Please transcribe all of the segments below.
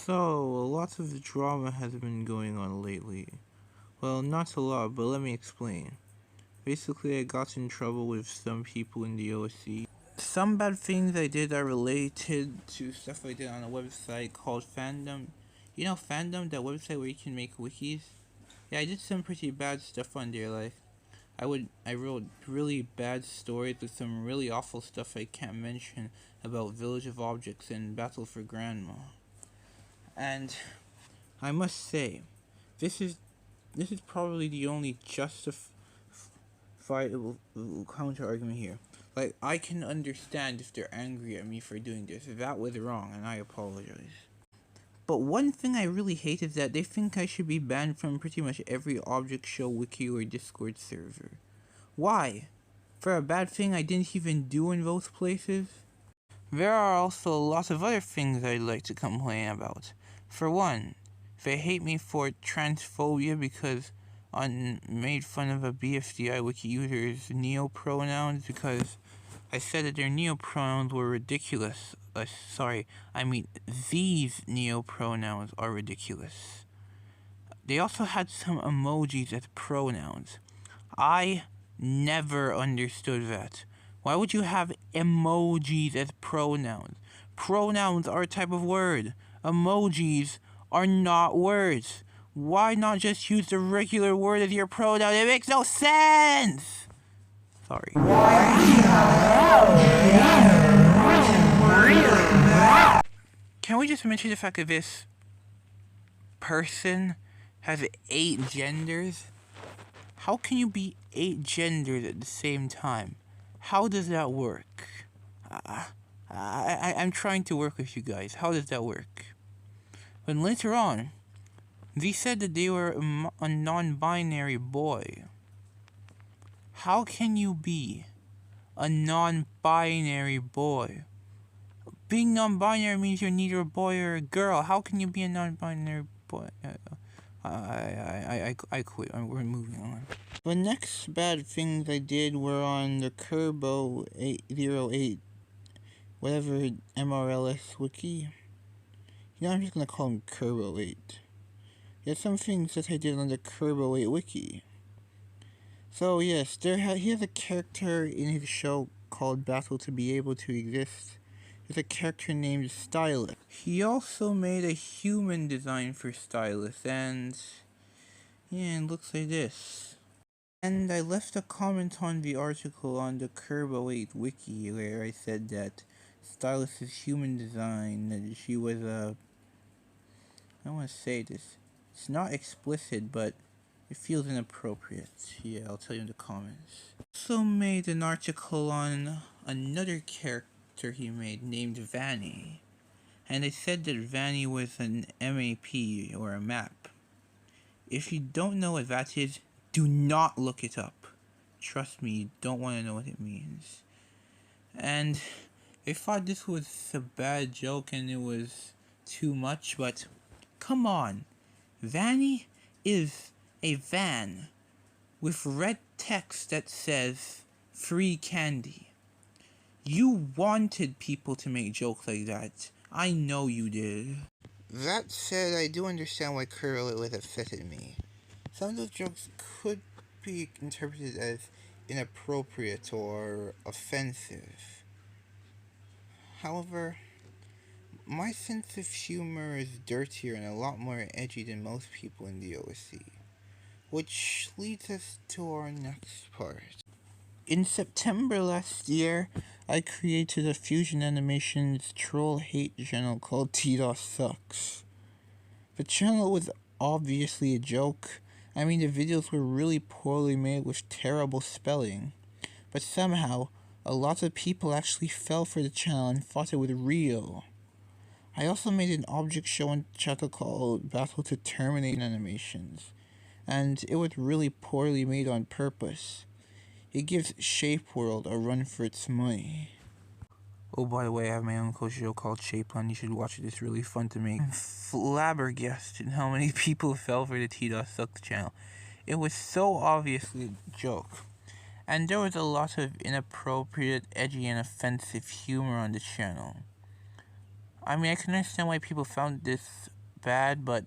So, lots of drama has been going on lately. Well, not a lot, but let me explain. Basically, I got in trouble with some people in the OSC. Some bad things I did are related to stuff I did on a website called Fandom. You know Fandom, that website where you can make wikis? Yeah, I did some pretty bad stuff on there, like I wrote really bad stories with some really awful stuff I can't mention about Village of Objects and Battle for Grandma. And I must say, this is probably the only justifiable counter argument here. Like, I can understand if they're angry at me for doing this. That was wrong, and I apologize. But one thing I really hate is that they think I should be banned from pretty much every object show wiki or Discord server. Why? For a bad thing I didn't even do in those places? There are also lots of other things I'd like to complain about. For one, they hate me for transphobia because I made fun of a BFDI wiki user's neo-pronouns because I said that their neo-pronouns were ridiculous. These neo-pronouns are ridiculous. They also had some emojis as pronouns. I never understood that. Why would you have emojis as pronouns? Pronouns are a type of word. Emojis are not words. Why not just use the regular word as your pronoun? It makes no sense! Sorry. Can we just mention the fact that this person has 8 genders? How can you be 8 genders at the same time? How does that work? I'm trying to work with you guys. How does that work? But later on, they said that they were a non-binary boy. How can you be a non-binary boy? Being non-binary means you're neither a boy or a girl. How can you be a non-binary boy? I quit. We're moving on. The next bad things I did were on the Kerbo 808, whatever MRLS wiki. I'm just gonna call him Kerbo 8. There's some things that I did on the Kerbo 8 wiki. So yes, he has a character in his show called Battle to Be Able to Exist. There's a character named Stylus. He also made a human design for Stylus, and yeah, it looks like this. And I left a comment on the article on the Kerbo 8 wiki where I said that Stylus' human design, that she was I don't want to say this. It's not explicit, but it feels inappropriate. Yeah, I'll tell you in the comments. Also made an article on another character he made named Vanny. And I said that Vanny was an MAP, or a map. If you don't know what that is, do not look it up. Trust me, you don't want to know what it means. And I thought this was a bad joke and it was too much, but come on. Vanny is a van with red text that says free candy. You wanted people to make jokes like that. I know you did. That said, I do understand why Curl would have offended me. Some of those jokes could be interpreted as inappropriate or offensive. However, my sense of humor is dirtier and a lot more edgy than most people in the OSC. Which leads us to our next part. In September last year, I created a Fusion Animations troll hate channel called TDOS Sucks. The channel was obviously a joke. I mean, the videos were really poorly made with terrible spelling. But somehow, a lot of people actually fell for the channel and thought it was real. I also made an object show on the channel called Battle to Terminate Animations. And it was really poorly made on purpose. It gives Shape World a run for its money. Oh, by the way, I have my own coach show called Shapeland. You should watch it. It's really fun to make. I'm flabbergasted how many people fell for the TDOS Sucks channel. It was so obviously a joke. And there was a lot of inappropriate, edgy, and offensive humor on the channel. I mean, I can understand why people found this bad, but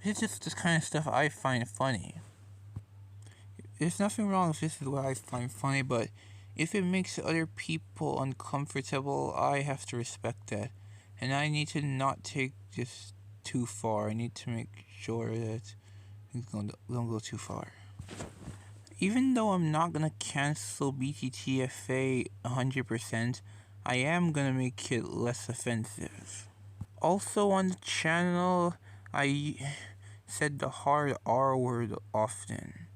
it's just this kind of stuff I find funny. There's nothing wrong if this is what I find funny, but if it makes other people uncomfortable, I have to respect that. And I need to not take this too far. I need to make sure that it don't go too far. Even though I'm not gonna cancel BTTFA 100%, I am gonna make it less offensive. Also on the channel, I said the hard R word often,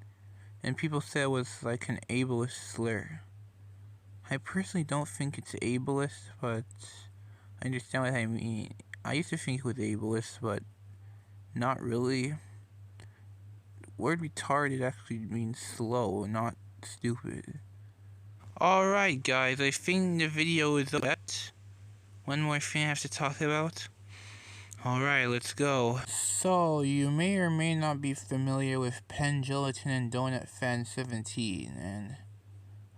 and people said it was like an ableist slur. I personally don't think it's ableist, but I understand what I mean. I used to think it was ableist, but not really. Word retarded actually means slow, not stupid. Alright guys, I think the video is set. One more thing I have to talk about. Alright, let's go. So, you may or may not be familiar with Penn Gelatin and Donut Fan 17, and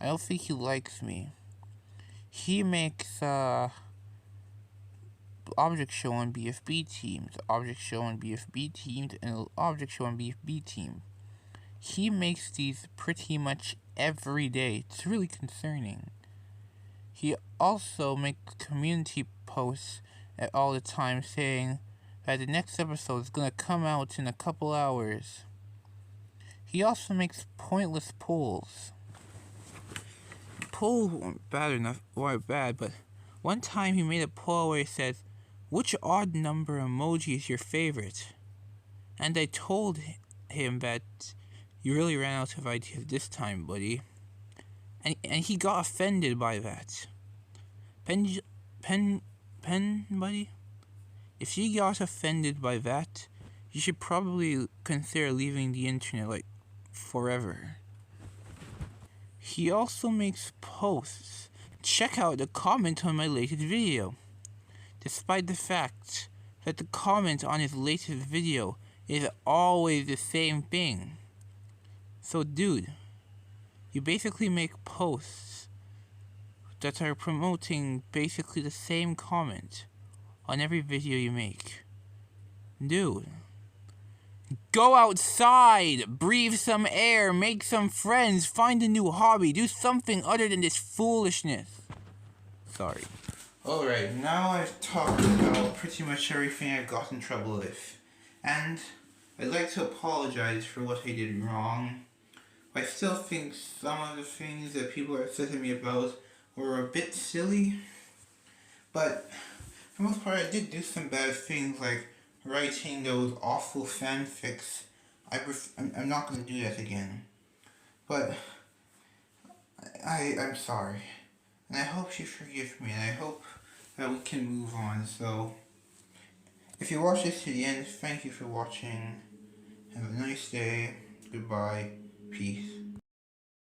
I don't think he likes me. He makes, object show on BFB teams, object show on BFB teams, and object show on BFB team. He makes these pretty much every day. It's really concerning. He also makes community posts at all the time saying that the next episode is gonna come out in a couple hours. He also makes pointless polls. Polls weren't bad, but one time he made a poll where he says, "Which odd number emoji is your favorite?" And I told him that you really ran out of ideas this time, buddy. And he got offended by that. Pen, buddy? If you got offended by that, you should probably consider leaving the internet, like, forever. He also makes posts. Check out the comment on my latest video. Despite the fact that the comment on his latest video is always the same thing. So dude, you basically make posts that are promoting basically the same comment on every video you make. Dude, go outside, breathe some air, make some friends, find a new hobby, do something other than this foolishness. Sorry. Alright, now I've talked about pretty much everything I got in trouble with. And I'd like to apologize for what I did wrong. I still think some of the things that people are upset at me about were a bit silly. But for the most part, I did do some bad things like writing those awful fanfics. I'm not going to do that again. But I'm sorry. And I hope you forgive me, and I hope that we can move on. So, if you watch this to the end, thank you for watching. Have a nice day. Goodbye. Peace.